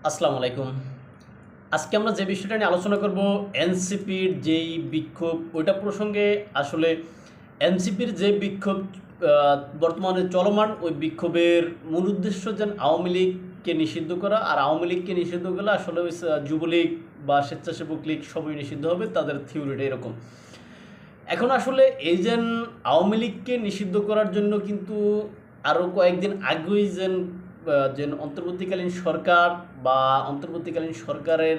আসসালামু আলাইকুম। আজকে আমরা যে বিষয়টা নিয়ে আলোচনা করব এনসিপির যেই বিক্ষোভ ওইটা প্রসঙ্গে। আসলে এনসিপির যে বিক্ষোভ বর্তমানে চলমান, ওই বিক্ষোভের মূল উদ্দেশ্য যেন আওয়ামী লীগকে নিষিদ্ধ করা। আর আওয়ামী লীগকে নিষিদ্ধ করলে আসলে ওই যুবলীগ বা স্বেচ্ছাসেবক লীগ সবই নিষিদ্ধ হবে, তাদের থিওরিটা এরকম। এখন আসলে এই যে আওয়ামী লীগকে নিষিদ্ধ করার জন্য কিন্তু আরও কয়েকদিন আগেই যে অন্তর্বর্তীকালীন সরকার বা অন্তর্বর্তীকালীন সরকারের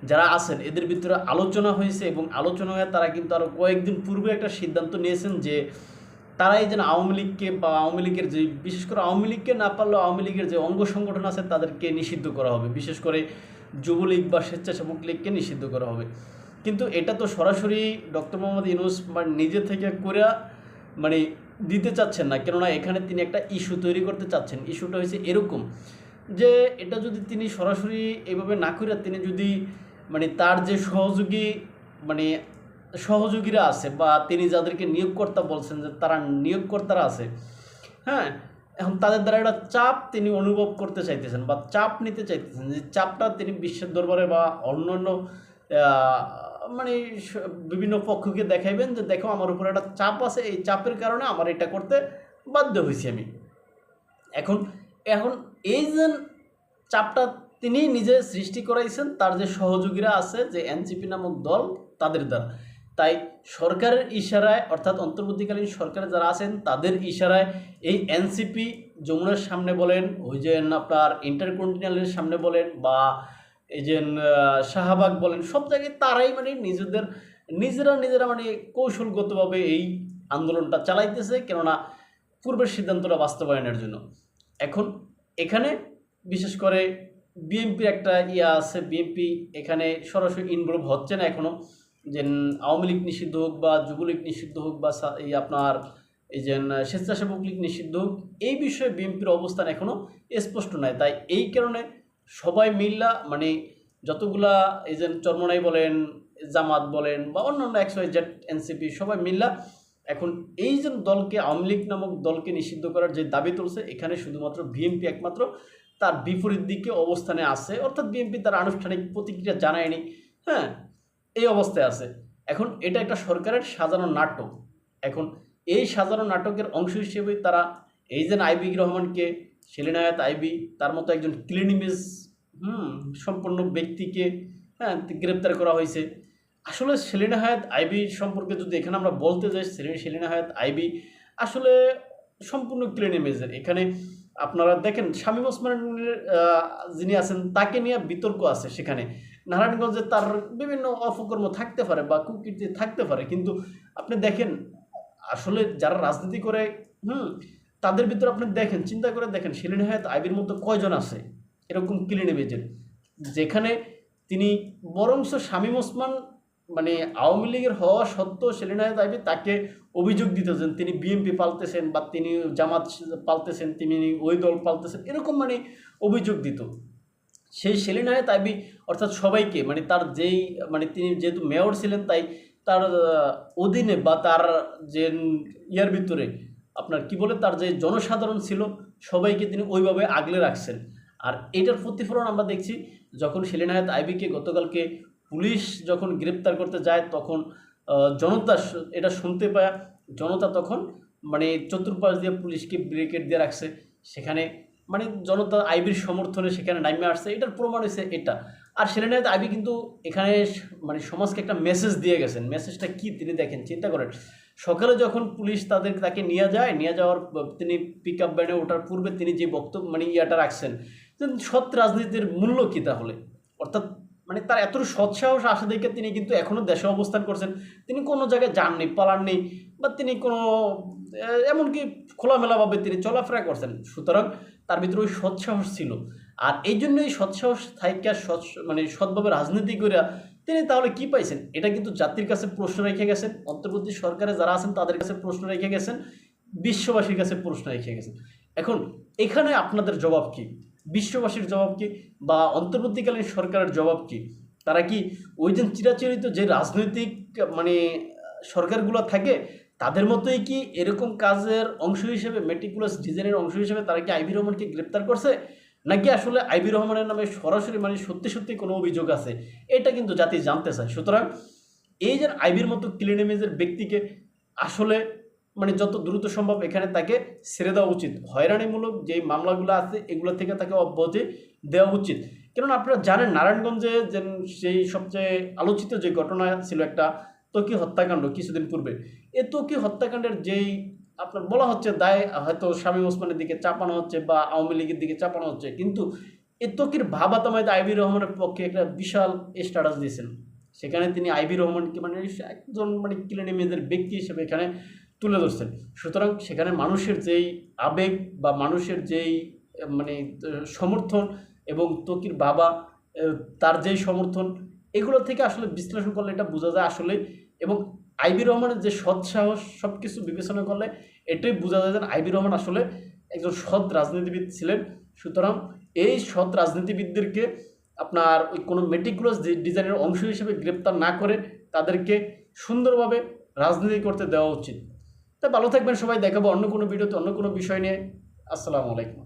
যারা আছেন এদের ভিতরে আলোচনা হয়েছে, এবং আলোচনা হয়ে তারা কিন্তু আরও কয়েকদিন পূর্বে একটা সিদ্ধান্ত নিয়েছেন যে তারা এই যেন আওয়ামী লীগকে বা আওয়ামী লীগের যে, বিশেষ করে আওয়ামী লীগকে না পারলেও আওয়ামী লীগের যে অঙ্গ সংগঠন আছে তাদেরকে নিষিদ্ধ করা হবে, বিশেষ করে যুবলীগ বা স্বেচ্ছাসেবক লীগকে নিষিদ্ধ করা হবে। কিন্তু এটা তো সরাসরি ডক্টর মোহাম্মদ ইউনূস নিজে থেকে করে মানে দিতে চাচ্ছেন না, কেননা এখানে তিনি একটা ইস্যু তৈরি করতে চাচ্ছেন। ইস্যুটা হয়েছে এরকম যে এটা যদি তিনি সরাসরি এইভাবে না করে তিনি যদি তার যে মানে সহযোগীরা আছে বা তিনি যাদেরকে নিয়োগকর্তা বলছেন যে তারা নিয়োগকর্তারা আছে, হ্যাঁ, এখন তাদের দ্বারা একটা চাপ তিনি অনুভব করতে চাইতেছেন বা চাপ নিতে চাইতেছেন, যে চাপটা তিনি বিশ্বের দরবারে বা অন্যান্য মানে বিভিন্ন পক্ষকে দেখাইবেন যে দেখো আমার উপর একটা চাপ আছে, এই চাপের কারণে আমার এটা করতে বাধ্য হয়েছি আমি। এখন এখন এই যে চাপটা তিনি নিজে সৃষ্টি করাইছেন তার যে সহযোগীরা আছে, যে এনসিপি নামক দল, তাদের দ্বারা। তাই সরকারের ইশারায়, অর্থাৎ অন্তর্বর্তীকালীন সরকারে যারা আছেন তাদের ইশারায় এই এনসিপি যমুনার সামনে বলেন, ওই যে আপনার ইন্টারকন্টিনেন্টালের সামনে বলেন, বা এই যে শাহবাগ বলেন, সব জায়গায় তারাই নিজেরা কৌশলগতভাবে এই আন্দোলনটা চালাইতেছে, কেননা পূর্বের সিদ্ধান্তটা বাস্তবায়নের জন্য। এখন এখানে বিশেষ করে বিএনপির একটা আছে, বিএনপি এখানে সরাসরি ইনভলভ হচ্ছে না এখনও, যে আওয়ামী লীগ নিষিদ্ধ হোক বা যুবলীগ নিষিদ্ধ হোক বা এই আপনার এই যে স্বেচ্ছাসেবক লীগ নিষিদ্ধ হোক, এই বিষয়ে বিএনপির অবস্থান এখনও স্পষ্ট নয়। তাই এই কারণে সবাই মিল্লা যতগুলা এই যে চরমনাই বলেন, জামাত বলেন বা অন্যান্য XYZ এনসিপি সবাই মিল্লা এখন এই যে দলকে, আওয়ামী লীগ নামক দলকে নিষিদ্ধ করার যে দাবি তুলছে, এখানে শুধুমাত্র বিএনপি একমাত্র তার বিপরীত দিকে অবস্থানে আছে, অর্থাৎ বিএনপি তার আনুষ্ঠানিক প্রতিক্রিয়া জানায়নি। হ্যাঁ, এই অবস্থায় আছে। এখন এটা একটা সরকারের সাজানো নাটক। এখন এই সাজানো নাটকের অংশ হিসেবে তারা এই যে আইবি রহমানকে, সেলিনা হায়াৎ আইবি, তার মতো একজন ক্লিন ইমেজ সম্পন্ন ব্যক্তিকে গ্রেপ্তার করা হয়েছে। আসলে সেলিনা হায়াৎ আইবি সম্পর্কে যদি এখানে আমরা বলতে যাই, সেলিনা হায়াৎ আইবি আসলে সম্পূর্ণ ক্লিন ইমেজের। এখানে আপনারা দেখেন শামীম ওসমানের যিনি আছেন তাকে নিয়ে বিতর্ক আছে। সেখানে নারায়ণগঞ্জে তার বিভিন্ন অপকর্ম থাকতে পারে বা কুকীর্তি থাকতে পারে, কিন্তু আপনি দেখেন আসলে যারা রাজনীতি করে তাদের ভিতরে আপনি দেখেন, চিন্তা করে দেখেন সেলিনা হায়াৎ আইবির মতো কয়জন আছে এরকম ক্লিন ইমেজের, যেখানে তিনি বরংস শামীম ওসমান আওয়ামী লীগের হওয়া সত্ত্বেও সেলিনা হায়াৎ আইবি তাকে অভিযোগ দিতেছেন তিনি বিএনপি পালতেছেন বা তিনি জামাত পালতেছেন, তিনি ওই দল পালতেছেন, এরকম অভিযোগ দিত। সেই সেলিনা হায়াৎ আইবি অর্থাৎ সবাইকে তার যেই তিনি যেহেতু মেয়র ছিলেন, তাই তার অধীনে বা তার যে ইয়ার ভিতরে আপনার কি বলে তার যে জনসাধারণ ছিল সবাইকে তিনি ওইভাবে আগলে রাখছেন। আর এটার প্রতিফলন আমরা দেখছি যখন সেলিনা হায়াৎ আইবিকে গতকালকে পুলিশ যখন গ্রেপ্তার করতে যায়, তখন জনতা এটা শুনতে পায়, জনতা তখন চতুর্পাশ দিয়ে পুলিশকে ব্যারিকেড দিয়ে রাখছে। সেখানে জনতা আইবির সমর্থনে সেখানে নামে আসছে, এটার প্রমাণ হয়েছে এটা। আর সেলিনা হায়াৎ আইবি কিন্তু এখানে সমাজকে একটা মেসেজ দিয়ে গেছেন। মেসেজটা কি তিনি দেখেন, চিন্তা করেন, সকালে যখন পুলিশ তাকে নিয়ে যাওয়ার তিনি পিক আপ ভ্যানে ওঠার পূর্বে তিনি যে বক্তব্য ইয়াটা রাখছেন যে সৎ রাজনীতির মূল্য কী তাহলে, অর্থাৎ তার এত সৎসাহস আসে দেখে তিনি কিন্তু এখনও দেশে অবস্থান করছেন, তিনি কোনো জায়গায় যাননি, পালাননি, বা তিনি কোনো এমনকি খোলামেলাভাবে তিনি চলাফেরা করছেন। সুতরাং তার ভিতরে ওই সৎসাহস ছিল। আর এই জন্যই সৎসাহস থাইকা সৎভাবে রাজনীতি করিয়া তিনি তাহলে কি পাইছেন, এটা কিন্তু জাতির কাছে প্রশ্ন রেখে গেছেন, অন্তর্বর্তী সরকারে যারা আছেন তাদের কাছে প্রশ্ন রেখে গেছেন, বিশ্ববাসীর কাছে প্রশ্ন রেখে গেছেন। এখন এখানে আপনাদের জবাব কি, বিশ্ববাসীর জবাব কি, বা অন্তর্বর্তীকালীন সরকারের জবাব কি? তারা কি ওই যে চিরাচরিত যে রাজনৈতিক সরকারগুলো থাকে তাদের মতোই কি এরকম কাজের অংশ হিসেবে, মেটিকুলাস ডিজাইনের অংশ হিসেবে তারা কি আইবি রহমানকে গ্রেপ্তার করছে, নাকি আসলে আইবি রহমানের নামে সরাসরি মানে সত্যি সত্যি কোনো অভিযোগ আছে, এটা কিন্তু জাতি জানতে চায়। সুতরাং এই যে আইবির মতো ক্লিন ইমেজের ব্যক্তিকে আসলে মানে যত দ্রুত সম্ভব এখানে তাকে ছেড়ে দেওয়া উচিত। হয়রানিমূলক যে মামলাগুলো আছে এগুলো থেকে তাকে অব্যাহতি দেওয়া উচিত। কেননা আপনারা জানেন নারায়ণগঞ্জে যে সেই সবচেয়ে আলোচিত যে ঘটনা ছিল একটা ত্বকী হত্যাকাণ্ড কিছুদিন পূর্বে, এই ত্বকী হত্যাকাণ্ডের যেই আপনার বলা হচ্ছে দায় হয়তো শামীম ওসমানের দিকে চাপানো হচ্ছে বা আওয়ামী লীগের দিকে চাপানো হচ্ছে, কিন্তু এই ত্বকীর ভাবাতামায় আইবি রহমানের পক্ষে একটা বিশাল স্ট্যাটাস দিয়েছেন। সেখানে তিনি আইবি রহমানকে মানে একজন মানে ক্লিন ইমেজের ব্যক্তি হিসেবে এখানে তুলে ধরছেন। সুতরাং সেখানে মানুষের যেই আবেগ বা মানুষের যেই মানে সমর্থন এবং ত্বকীর বাবা তার যেই সমর্থন, এগুলো থেকে আসলে বিশ্লেষণ করলে এটা বোঝা যায় আসলে। এবং আইবি রহমানের যে সৎ সাহস সব কিছু বিবেচনা করলে এটাই বোঝা যায় যে আইবি রহমান আসলে একজন সৎ রাজনীতিবিদ ছিলেন। সুতরাং এই সৎ রাজনীতিবিদদেরকে আপনার ওই কোনো মেটিকুলাস ডিজাইনের অংশ হিসেবে গ্রেপ্তার না করে তাদেরকে সুন্দরভাবে রাজনীতি করতে দেওয়া উচিত। তাই ভালো থাকবেন সবাই, দেখাবো অন্য কোনো ভিডিওতে অন্য কোনো বিষয় নিয়ে। আসসালামু আলাইকুম।